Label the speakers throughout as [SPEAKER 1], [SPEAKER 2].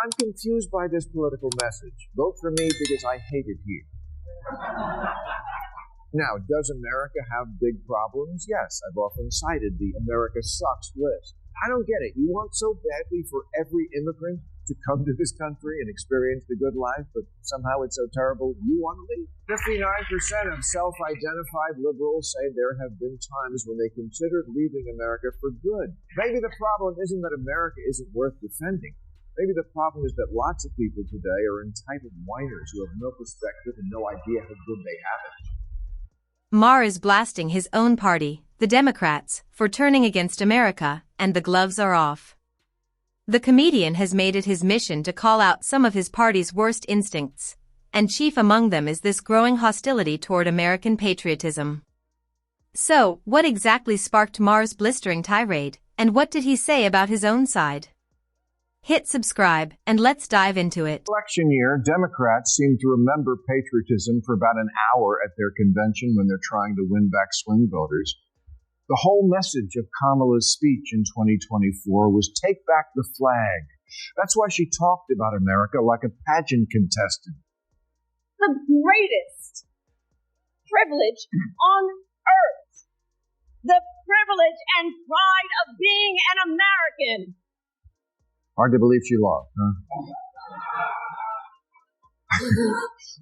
[SPEAKER 1] I'm confused by this political message. Vote for me because I hate it here. Now, does America have big problems? Yes, I've often cited the America sucks list. I don't get it. You want so badly for every immigrant to come to this country and experience the good life, but somehow it's so terrible you want to leave? 59% of self-identified liberals say there have been times when they considered leaving America for good. Maybe the problem isn't that America isn't worth defending. Maybe the problem is that lots of people today are entitled whiners who have no perspective and no idea how good they have it.
[SPEAKER 2] Maher is blasting his own party, the Democrats, for turning against America, and the gloves are off. The comedian has made it his mission to call out some of his party's worst instincts, and chief among them is this growing hostility toward American patriotism. So, what exactly sparked Maher's blistering tirade, and what did he say about his own side? Hit subscribe, and let's dive into it.
[SPEAKER 1] Election year, Democrats seem to remember patriotism for about an hour at their convention when they're trying to win back swing voters. The whole message of Kamala's speech in 2024 was take back the flag. That's why she talked about America like a pageant contestant.
[SPEAKER 3] The greatest privilege on earth. The privilege and pride of being an American.
[SPEAKER 1] Hard to believe she lost, huh?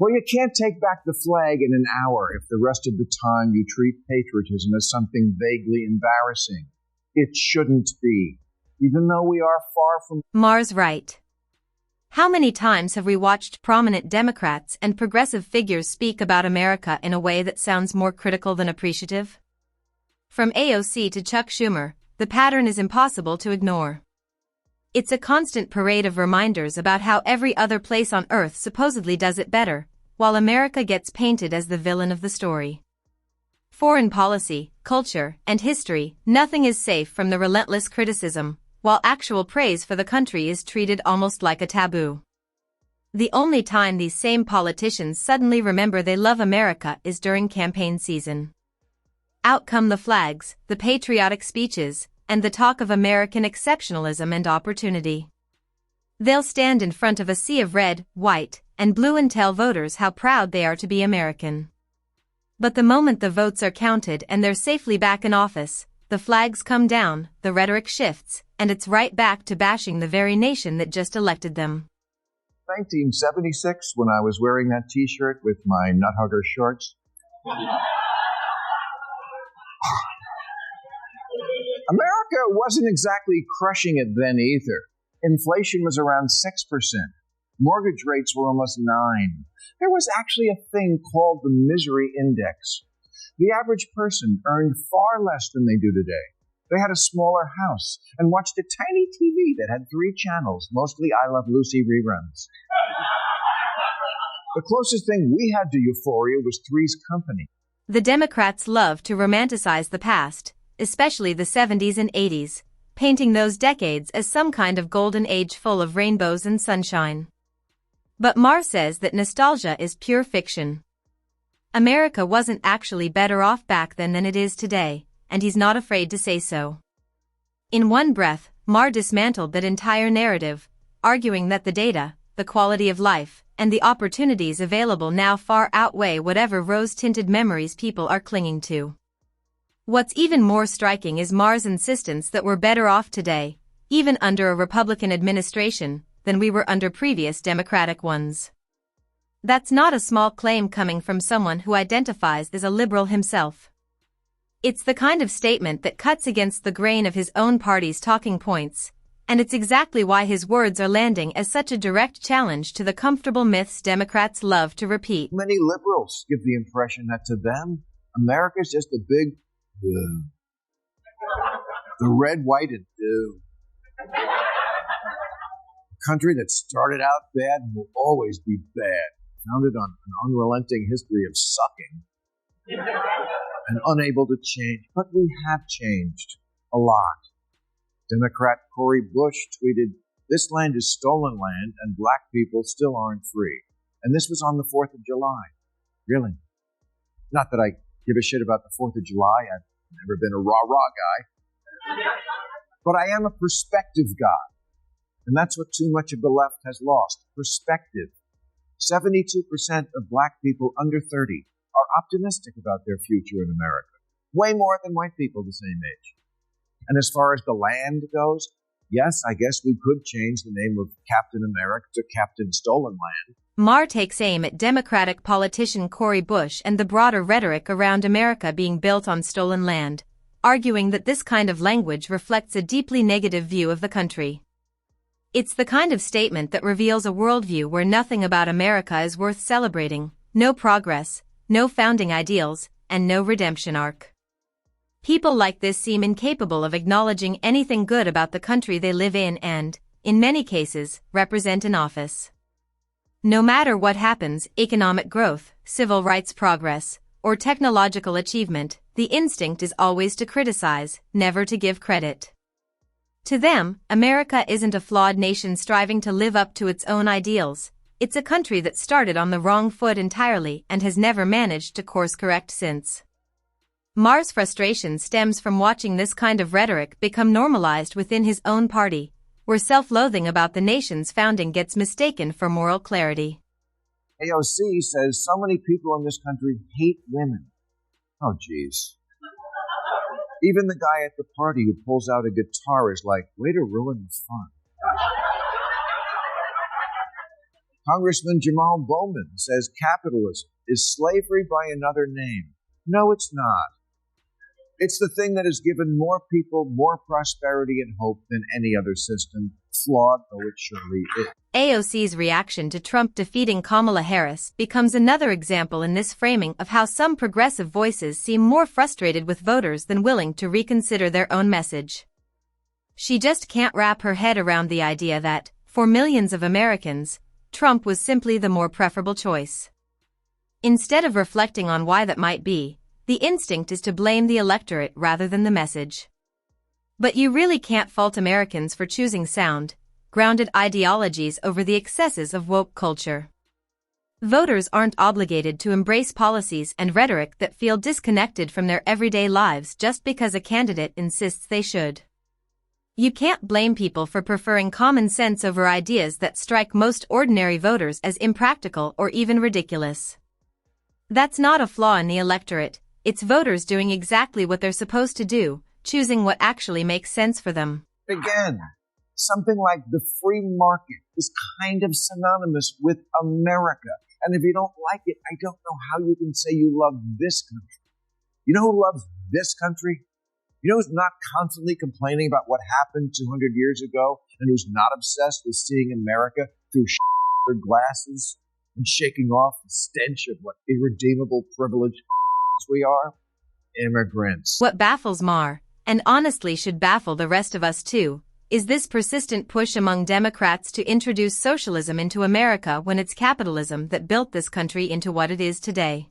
[SPEAKER 1] Well, you can't take back the flag in an hour if the rest of the time you treat patriotism as something vaguely embarrassing. It shouldn't be, even though we are far from...
[SPEAKER 2] Maher's right. How many times have we watched prominent Democrats and progressive figures speak about America in a way that sounds more critical than appreciative? From AOC to Chuck Schumer, the pattern is impossible to ignore. It's a constant parade of reminders about how every other place on Earth supposedly does it better, while America gets painted as the villain of the story. Foreign policy, culture, and history, nothing is safe from the relentless criticism, while actual praise for the country is treated almost like a taboo. The only time these same politicians suddenly remember they love America is during campaign season. Out come the flags, the patriotic speeches, and the talk of American exceptionalism and opportunity. They'll stand in front of a sea of red, white, and blue and tell voters how proud they are to be American. But the moment the votes are counted and they're safely back in office, the flags come down, the rhetoric shifts, and it's right back to bashing the very nation that just elected them.
[SPEAKER 1] 1976, when I was wearing that t-shirt with my nut hugger shorts. America wasn't exactly crushing it then either. Inflation was around 6%. Mortgage rates were almost 9%. There was actually a thing called the misery index. The average person earned far less than they do today. They had a smaller house and watched a tiny TV that had 3 channels, mostly I Love Lucy reruns. The closest thing we had to euphoria was Three's Company.
[SPEAKER 2] The Democrats love to romanticize the past, especially the 70s and 80s, painting those decades as some kind of golden age full of rainbows and sunshine. But Maher says that nostalgia is pure fiction. America wasn't actually better off back then than it is today, and he's not afraid to say so. In one breath, Maher dismantled that entire narrative, arguing that the data, the quality of life, and the opportunities available now far outweigh whatever rose-tinted memories people are clinging to. What's even more striking is Maher's insistence that we're better off today, even under a Republican administration, than we were under previous Democratic ones. That's not a small claim coming from someone who identifies as a liberal himself. It's the kind of statement that cuts against the grain of his own party's talking points, and it's exactly why his words are landing as such a direct challenge to the comfortable myths Democrats love to repeat.
[SPEAKER 1] Many liberals give the impression that to them, America's just a big the red, white, and blue. A country that started out bad and will always be bad, founded on an unrelenting history of sucking and unable to change. But we have changed a lot. Democrat Cori Bush tweeted, "This land is stolen land and black people still aren't free." And this was on the 4th of July. Really? Not that I give a shit about the 4th of July. I've never been a rah-rah guy. But I am a perspective guy. And that's what too much of the left has lost: perspective. 72% of black people under 30 are optimistic about their future in America, way more than white people the same age. And as far as the land goes, yes, I guess we could change the name of Captain America to Captain Stolen Land.
[SPEAKER 2] Maher takes aim at Democratic politician Cori Bush and the broader rhetoric around America being built on stolen land, arguing that this kind of language reflects a deeply negative view of the country. It's the kind of statement that reveals a worldview where nothing about America is worth celebrating: no progress, no founding ideals, and no redemption arc. People like this seem incapable of acknowledging anything good about the country they live in and, in many cases, represent in office. No matter what happens, economic growth, civil rights progress, or technological achievement, the instinct is always to criticize, never to give credit. To them, America isn't a flawed nation striving to live up to its own ideals. It's a country that started on the wrong foot entirely and has never managed to course correct since. Maher's frustration stems from watching this kind of rhetoric become normalized within his own party, where self-loathing about the nation's founding gets mistaken for moral clarity.
[SPEAKER 1] AOC says so many people in this country hate women. Oh, geez. Even the guy at the party who pulls out a guitar is like, way to ruin the fun. Congressman Jamal Bowman says capitalism is slavery by another name. No, it's not. It's the thing that has given more people more prosperity and hope than any other system, flawed though it surely is.
[SPEAKER 2] AOC's reaction to Trump defeating Kamala Harris becomes another example in this framing of how some progressive voices seem more frustrated with voters than willing to reconsider their own message. She just can't wrap her head around the idea that, for millions of Americans, Trump was simply the more preferable choice. Instead of reflecting on why that might be, the instinct is to blame the electorate rather than the message. But you really can't fault Americans for choosing sound, grounded ideologies over the excesses of woke culture. Voters aren't obligated to embrace policies and rhetoric that feel disconnected from their everyday lives just because a candidate insists they should. You can't blame people for preferring common sense over ideas that strike most ordinary voters as impractical or even ridiculous. That's not a flaw in the electorate. It's voters doing exactly what they're supposed to do, choosing what actually makes sense for them.
[SPEAKER 1] Again, something like the free market is kind of synonymous with America. And if you don't like it, I don't know how you can say you love this country. You know who loves this country? You know who's not constantly complaining about what happened 200 years ago and who's not obsessed with seeing America through glasses and shaking off the stench of what irredeemable privilege we are? Immigrants.
[SPEAKER 2] What baffles Maher, and honestly should baffle the rest of us too, is this persistent push among Democrats to introduce socialism into America when it's capitalism that built this country into what it is today.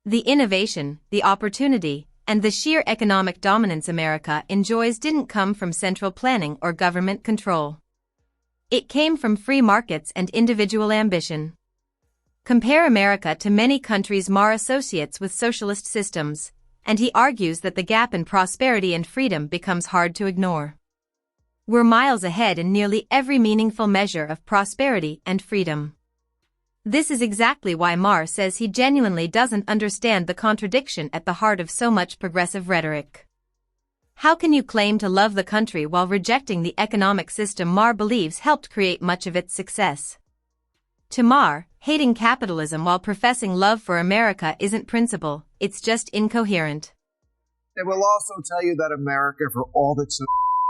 [SPEAKER 2] The innovation, the opportunity, and the sheer economic dominance America enjoys didn't come from central planning or government control. It came from free markets and individual ambition. Compare America to many countries Maher associates with socialist systems, and he argues that the gap in prosperity and freedom becomes hard to ignore. We're miles ahead in nearly every meaningful measure of prosperity and freedom. This is exactly why Maher says he genuinely doesn't understand the contradiction at the heart of so much progressive rhetoric. How can you claim to love the country while rejecting the economic system Maher believes helped create much of its success? To Maher, hating capitalism while professing love for America isn't principle, it's just incoherent.
[SPEAKER 1] They will also tell you that America, for all that's so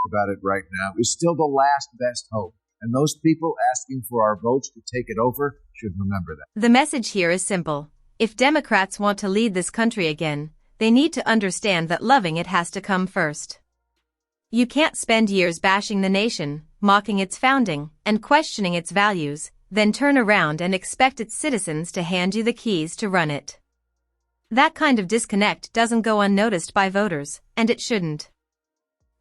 [SPEAKER 1] about it right now, is still the last best hope. And those people asking for our votes to take it over should remember that.
[SPEAKER 2] The message here is simple. If Democrats want to lead this country again, they need to understand that loving it has to come first. You can't spend years bashing the nation, mocking its founding, and questioning its values, then turn around and expect its citizens to hand you the keys to run it. That kind of disconnect doesn't go unnoticed by voters, and it shouldn't.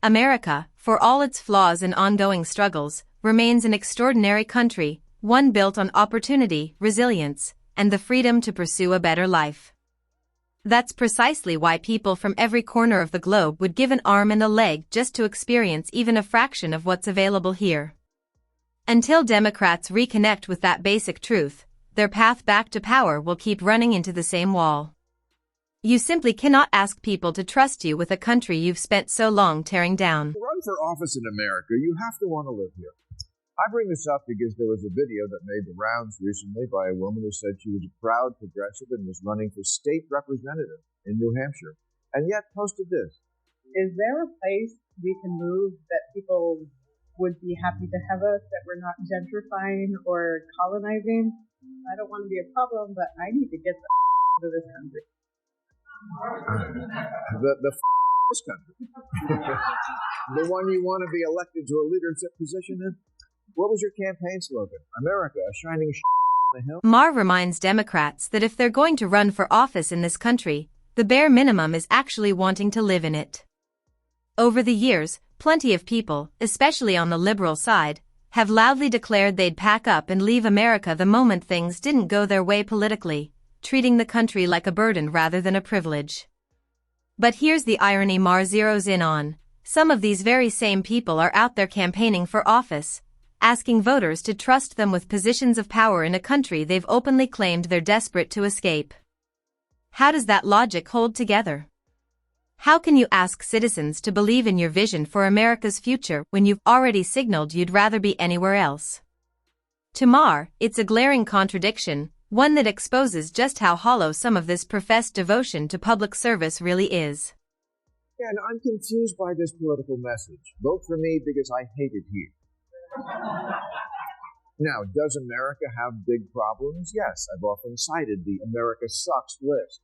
[SPEAKER 2] America, for all its flaws and ongoing struggles, remains an extraordinary country, one built on opportunity, resilience, and the freedom to pursue a better life. That's precisely why people from every corner of the globe would give an arm and a leg just to experience even a fraction of what's available here. Until Democrats reconnect with that basic truth, their path back to power will keep running into the same wall. You simply cannot ask people to trust you with a country you've spent so long tearing down.
[SPEAKER 1] To run for office in America, you have to want to live here. I bring this up because there was a video that made the rounds recently by a woman who said she was a proud progressive and was running for state representative in New Hampshire, and yet posted this.
[SPEAKER 4] Is there a place we can move that people would be happy to have us, that we're not gentrifying or colonizing? I don't want to be a problem, but I need to get the out of this country.
[SPEAKER 1] This country. The one you want to be elected to a leadership position in? What was your campaign slogan? America, a shining on the hill?
[SPEAKER 2] Maher reminds Democrats that if they're going to run for office in this country, the bare minimum is actually wanting to live in it. Over the years, plenty of people, especially on the liberal side, have loudly declared they'd pack up and leave America the moment things didn't go their way politically, treating the country like a burden rather than a privilege. But here's the irony Maher zeroes in on. Some of these very same people are out there campaigning for office, asking voters to trust them with positions of power in a country they've openly claimed they're desperate to escape. How does that logic hold together? How can you ask citizens to believe in your vision for America's future when you've already signaled you'd rather be anywhere else? To Maher, it's a glaring contradiction, one that exposes just how hollow some of this professed devotion to public service really is.
[SPEAKER 1] And I'm confused by this political message. Vote for me because I hate it here. Now, does America have big problems? Yes, I've often cited the America sucks list.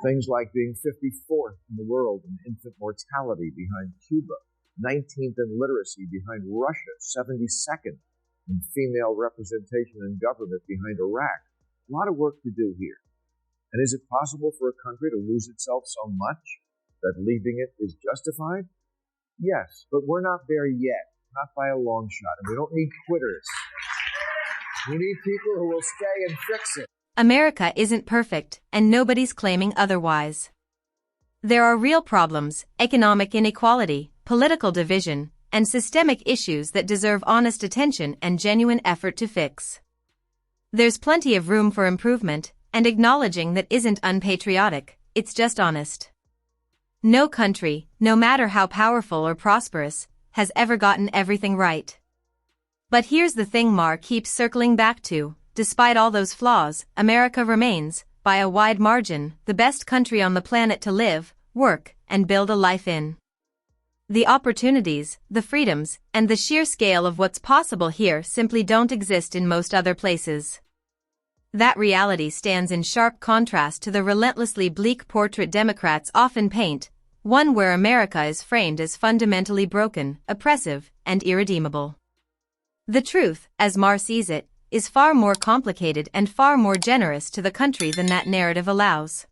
[SPEAKER 1] Things like being 54th in the world in infant mortality behind Cuba, 19th in literacy behind Russia, 72nd in female representation in government behind Iraq. A lot of work to do here. And is it possible for a country to lose itself so much that leaving it is justified? Yes, but we're not there yet. Not by a long shot. And we don't need quitters. We need people who will stay and fix it.
[SPEAKER 2] America isn't perfect, and nobody's claiming otherwise. There are real problems, economic inequality, political division, and systemic issues that deserve honest attention and genuine effort to fix. There's plenty of room for improvement, and acknowledging that isn't unpatriotic, it's just honest. No country, no matter how powerful or prosperous, has ever gotten everything right. But here's the thing Maher keeps circling back to. Despite all those flaws, America remains, by a wide margin, the best country on the planet to live, work, and build a life in. The opportunities, the freedoms, and the sheer scale of what's possible here simply don't exist in most other places. That reality stands in sharp contrast to the relentlessly bleak portrait Democrats often paint, one where America is framed as fundamentally broken, oppressive, and irredeemable. The truth, as Maher sees it, is far more complicated and far more generous to the country than that narrative allows.